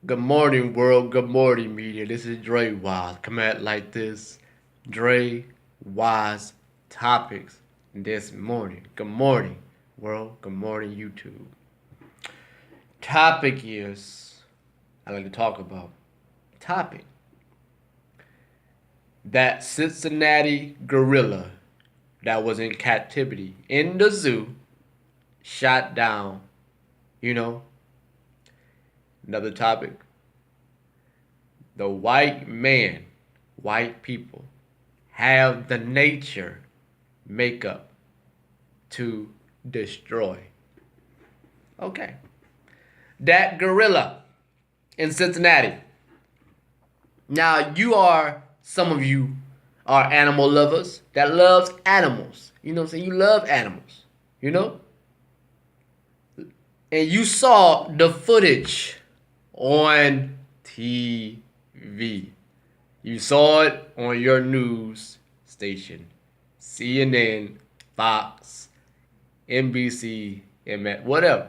Good morning, world. Good morning, media. This is Drewize. Come at like this. Drewize Topics this morning. Good morning, world. Good morning, YouTube. Topic is, I like to talk about. Topic. That Cincinnati gorilla that was in captivity in the zoo shot down, you know. Another topic. The white man, white people, have the nature makeup to destroy. Okay. That gorilla in Cincinnati. Now, some of you are animal lovers that loves animals. You know what I'm saying? You love animals, you know? And you saw the footage on TV. You saw it on your news station. CNN, Fox, NBC, MS, whatever.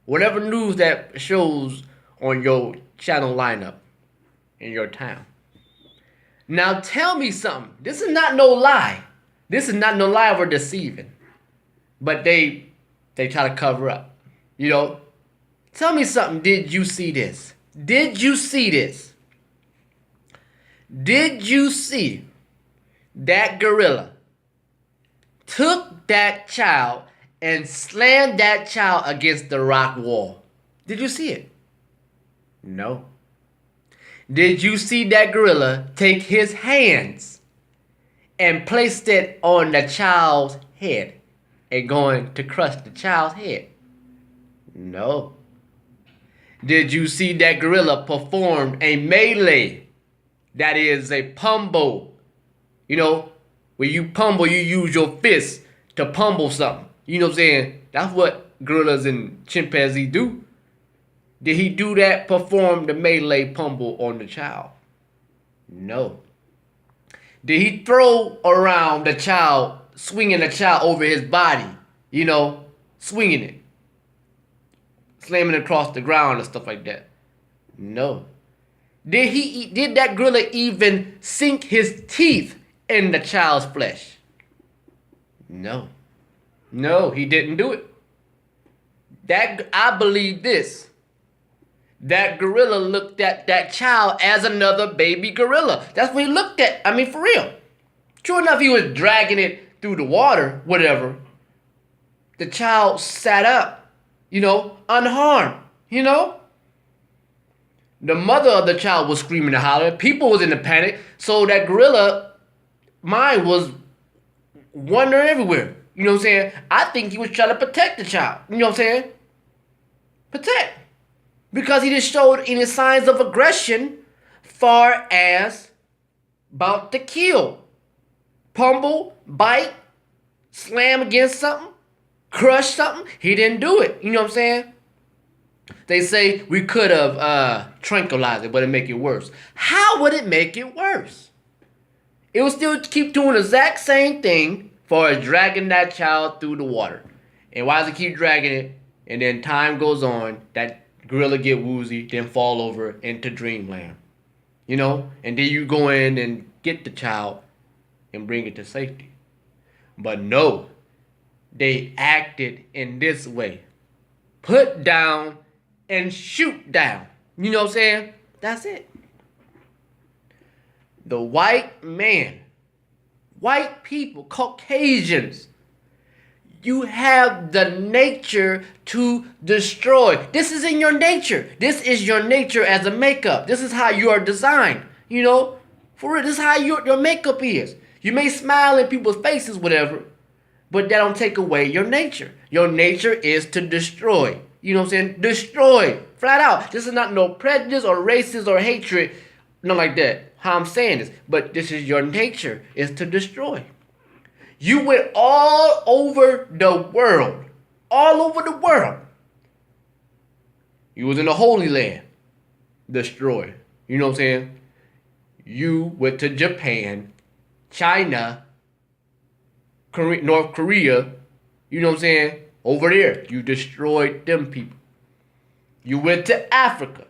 Whatever news that shows on your channel lineup in your town. Now tell me something. This is not no lie. This is not no lie or deceiving. But they try to cover up. You know? Tell me something. Did you see this? Did you see this? Did you see that gorilla took that child and slammed that child against the rock wall? Did you see it? No. Did you see that gorilla take his hands and placed it on the child's head and going to crush the child's head? No. Did you see that gorilla perform a melee? That is a pummel. You know, when you pummel, you use your fist to pummel something. You know what I'm saying? That's what gorillas and chimpanzees do. Did he do that, perform the melee pummel on the child? No. Did he throw around the child, swinging the child over his body? You know, swinging it. Slamming it across the ground and stuff like that? No. Did that gorilla even sink his teeth in the child's flesh? No. No, he didn't do it. I believe this. That gorilla looked at that child as another baby gorilla. That's what he looked at. I mean, for real. True enough, he was dragging it through the water, whatever. The child sat up, you know, unharmed, you know. The mother of the child was screaming and hollering. People was in a panic. So that gorilla mind was wandering everywhere. You know what I'm saying? I think he was trying to protect the child. You know what I'm saying? Protect. Because he just showed any signs of aggression far as about to kill. Pummel, bite, slam against something, crush something. He didn't do it. You know what I'm saying? They say we could have tranquilized it, but it make it worse. How would it make it worse? It would still keep doing the exact same thing for dragging that child through the water. And why does it keep dragging it? And then time goes on, that gorilla get woozy, then fall over into dreamland. You know? And then you go in and get the child and bring it to safety. But no, they acted in this way. Put down and shoot down. You know what I'm saying? That's it. The white man, white people, Caucasians, you have the nature to destroy. This is in your nature. This is your nature as a makeup. This is how you are designed. You know, for real, this is how your makeup is. You may smile in people's faces, whatever, but that don't take away your nature. Your nature is to destroy. You know what I'm saying? Destroy. Flat out. This is not no prejudice or racist or hatred. Not like that. How I'm saying this. But this is your nature, is to destroy. You went all over the world. All over the world. You was in the Holy Land. Destroy. You know what I'm saying? You went to Japan, China, North Korea. You know what I'm saying? Over there, you destroyed them people. You went to Africa.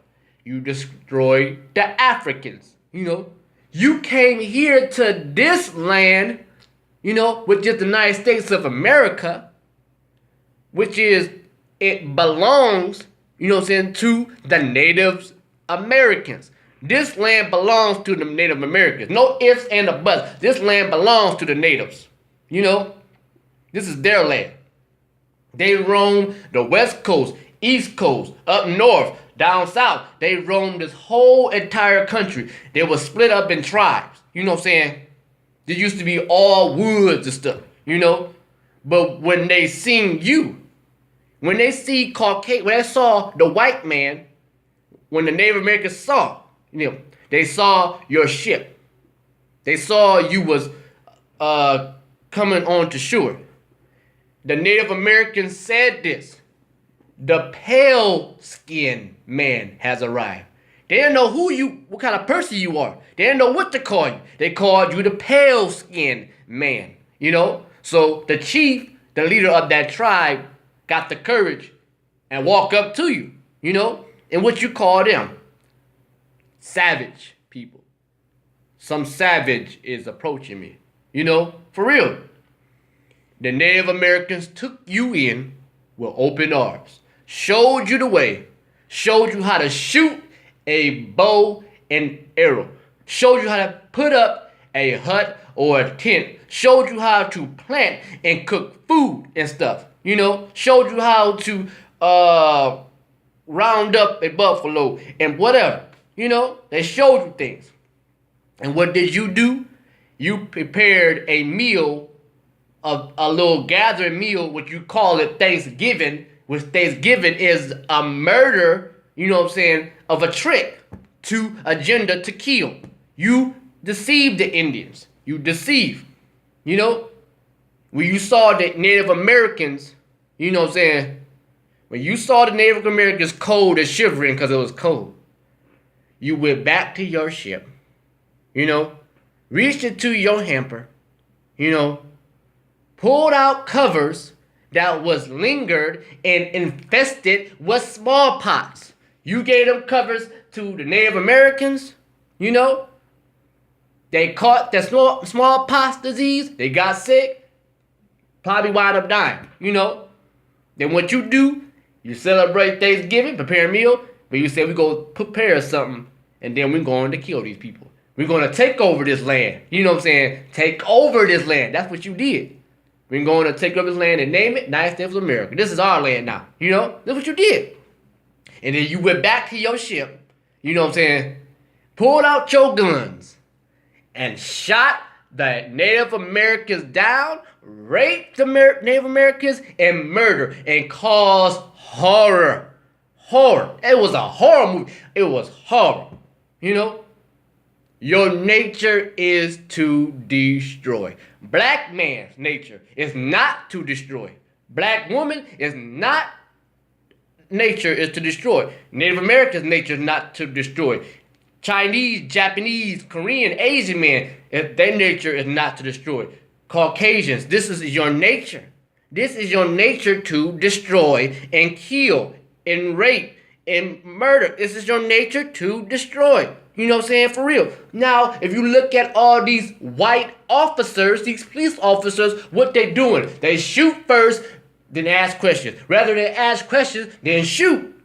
You destroyed the Africans. You came here to this land, which is the United States of America, which is, it belongs, to the Native Americans. This land belongs to the Native Americans. No ifs and a buts. This land belongs to the natives. This is their land. They roam the West Coast, East Coast, up north, down south. They roamed this whole entire country. They were split up in tribes. You know what I'm saying? There used to be all woods and stuff, But when they seen you, when they see Caucasian, when they saw the white man, when the Native Americans saw, they saw your ship. They saw you was coming on to shore. The Native Americans said this: the pale-skinned man has arrived. They didn't know what kind of person you are. They didn't know what to call you. They called you the pale-skinned man, So the chief, the leader of that tribe, got the courage and walked up to you, and what you call them? Savage people. Some savage is approaching me, for real. The Native Americans took you in with open arms, showed you the way, showed you how to shoot a bow and arrow, showed you how to put up a hut or a tent, showed you how to plant and cook food and stuff, showed you how to round up a buffalo and whatever, they showed you things. And what did you do? You prepared a meal, of a little gathering meal, what you call it Thanksgiving, which Thanksgiving is a murder, of a trick to agenda to kill. You deceived the Indians. You deceived. When you saw the Native Americans, when you saw the Native Americans cold and shivering because it was cold, you went back to your ship, reached into your hamper, pulled out covers that was lingered and infested with smallpox. You gave them covers to the Native Americans, They caught the smallpox disease. They got sick. Probably wound up dying, Then what you do, you celebrate Thanksgiving, prepare a meal, but you say we go prepare something, and then we're going to kill these people. We're going to take over this land. Take over this land. That's what you did. We're going to take over this land and name it United States of America. This is our land now. That's what you did. And then you went back to your ship, pulled out your guns and shot the Native Americans down, raped the Native Americans, and murdered and caused horror. Horror. It was a horror movie. It was horror. Your nature is to destroy. Black man's nature is not to destroy. Black woman is not nature is to destroy. Native American's nature is not to destroy. Chinese, Japanese, Korean, Asian man, their nature is not to destroy. Caucasians, this is your nature. This is your nature to destroy and kill and rape and murder. This is your nature to destroy. For real. Now, if you look at all these white officers, these police officers, what they doing? They shoot first, then ask questions. Rather than ask questions, then shoot.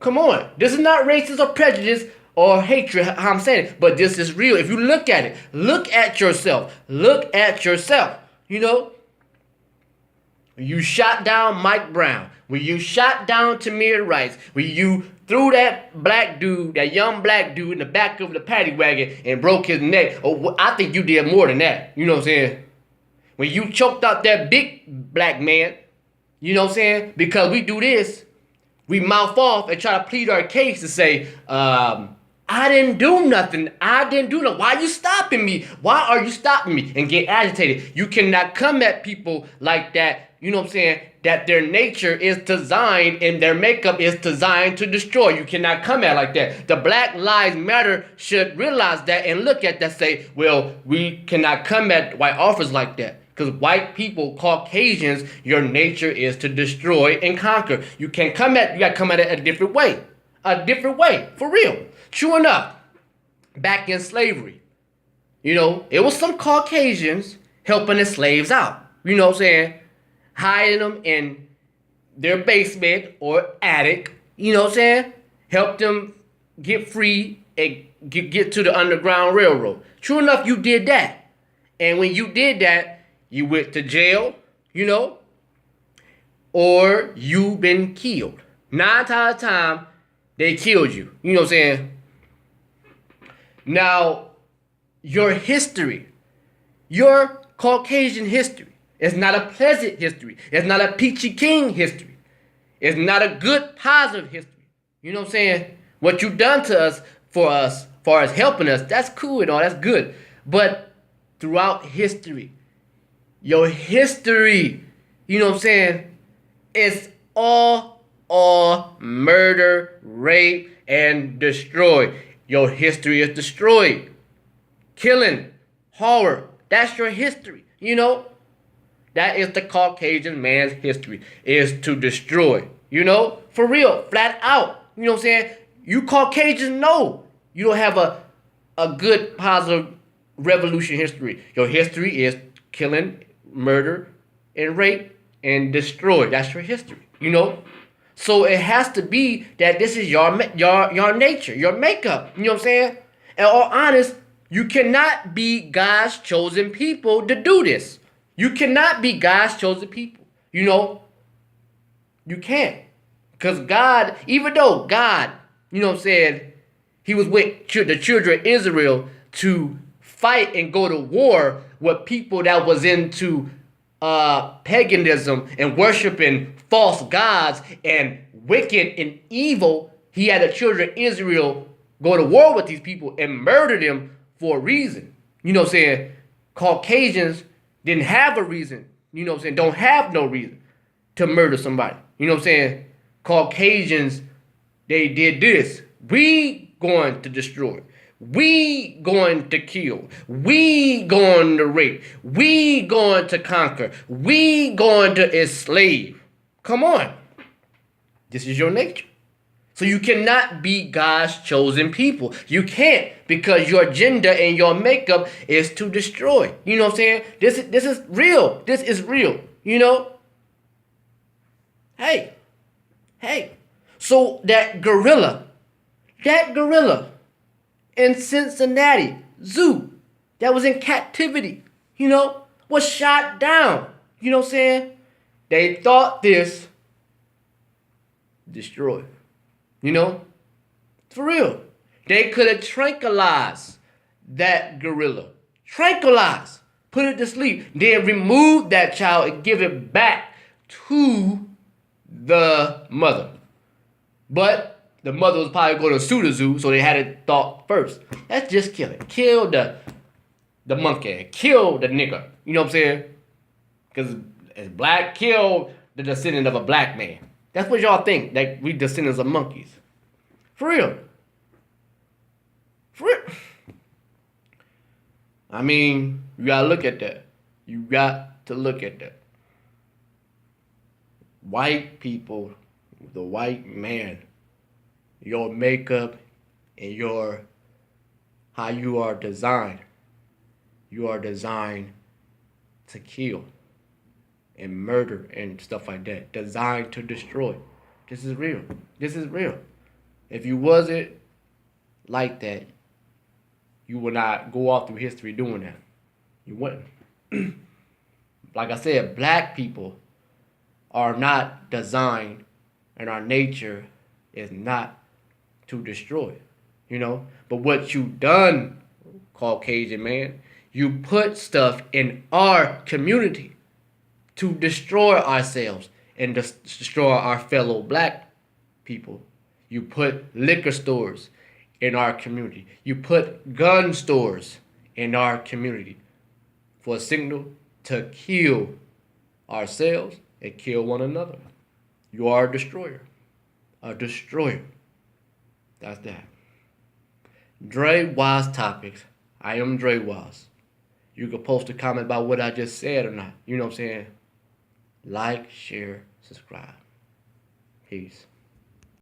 Come on. This is not racist or prejudice or hatred, how I'm saying it. But this is real. If you look at it, look at yourself. Look at yourself. You shot down Mike Brown. When you shot down Tamir Rice. When you threw that young black dude in the back of the paddy wagon and broke his neck. Oh, I think you did more than that. When you choked out that big black man, because we do this, we mouth off and try to plead our case and say, I didn't do nothing. Why are you stopping me? Why are you stopping me? And get agitated. You cannot come at people like that, that their nature is designed and their makeup is designed to destroy. You cannot come at like that. The Black Lives Matter should realize that and look at that and say, well, we cannot come at white officers like that. Because white people, Caucasians, your nature is to destroy and conquer. You gotta come at it a different way. A different way, for real. True enough, back in slavery, it was some Caucasians helping the slaves out. You know what I'm saying? Hiding them in their basement or attic. You know what I'm saying? Help them get free and get to the Underground Railroad. True enough, you did that. And when you did that, you went to jail, or you been killed. 9 times out of time, they killed you. You know what I'm saying? Now, your history, your Caucasian history, is not a pleasant history. It's not a peachy keen history. It's not a good, positive history. You know what I'm saying? What you've done to us, as far as helping us, that's cool and all, that's good. But throughout history, your history, you know what I'm saying, it's all murder, rape, and destroy. Your history is destroyed. Killing, horror, that's your history, That is the Caucasian man's history, is to destroy, for real, flat out. You know what I'm saying? You Caucasians know you don't have a good, positive revolution history. Your history is killing, murder, and rape, and destroy. That's your history, So it has to be that this is your nature, your makeup. You know what I'm saying? And all honest, you cannot be God's chosen people to do this. You cannot be God's chosen people. You can't. Because God, even though God, said he was with the children of Israel to fight and go to war with people that was into paganism and worshiping false gods and wicked and evil, he had the children of Israel go to war with these people and murder them for a reason. You know what I'm saying? Caucasians didn't have a reason, don't have no reason to murder somebody. You know what I'm saying? Caucasians, they did this. We going to destroy. We going to kill. We going to rape. We going to conquer. We going to enslave. Come on. This is your nature. So you cannot be God's chosen people. You can't, because your agenda and your makeup is to destroy. You know what I'm saying? This is real. This is real. Hey. So that gorilla in Cincinnati Zoo that was in captivity, was shot down. You know what I'm saying? They thought this destroyed. For real. They could have tranquilized that gorilla. Tranquilized. Put it to sleep. Then remove that child and give it back to the mother. But the mother was probably going to sue the zoo, so they had it thought first. Let's just kill it. Kill the monkey. Kill the nigger. You know what I'm saying? Because as black, kill the descendant of a black man. That's what y'all think, that we descendants of monkeys. For real. I mean, you gotta look at that. You got to look at that. White people, the white man, your makeup and how you are designed. You are designed to kill and murder and stuff like that. Designed to destroy. This is real. This is real. If you wasn't like that, you would not go off through history doing that. You wouldn't. Like I said, black people are not designed, and our nature is not to destroy. But what you done, Caucasian man, you put stuff in our community to destroy ourselves and destroy our fellow black people. You put liquor stores in our community. You put gun stores in our community for a signal to kill ourselves and kill one another. You are a destroyer. A destroyer. That's that. Drewize Topics. I am Drewize. You can post a comment about what I just said or not. You know what I'm saying? Like, share, subscribe. Peace.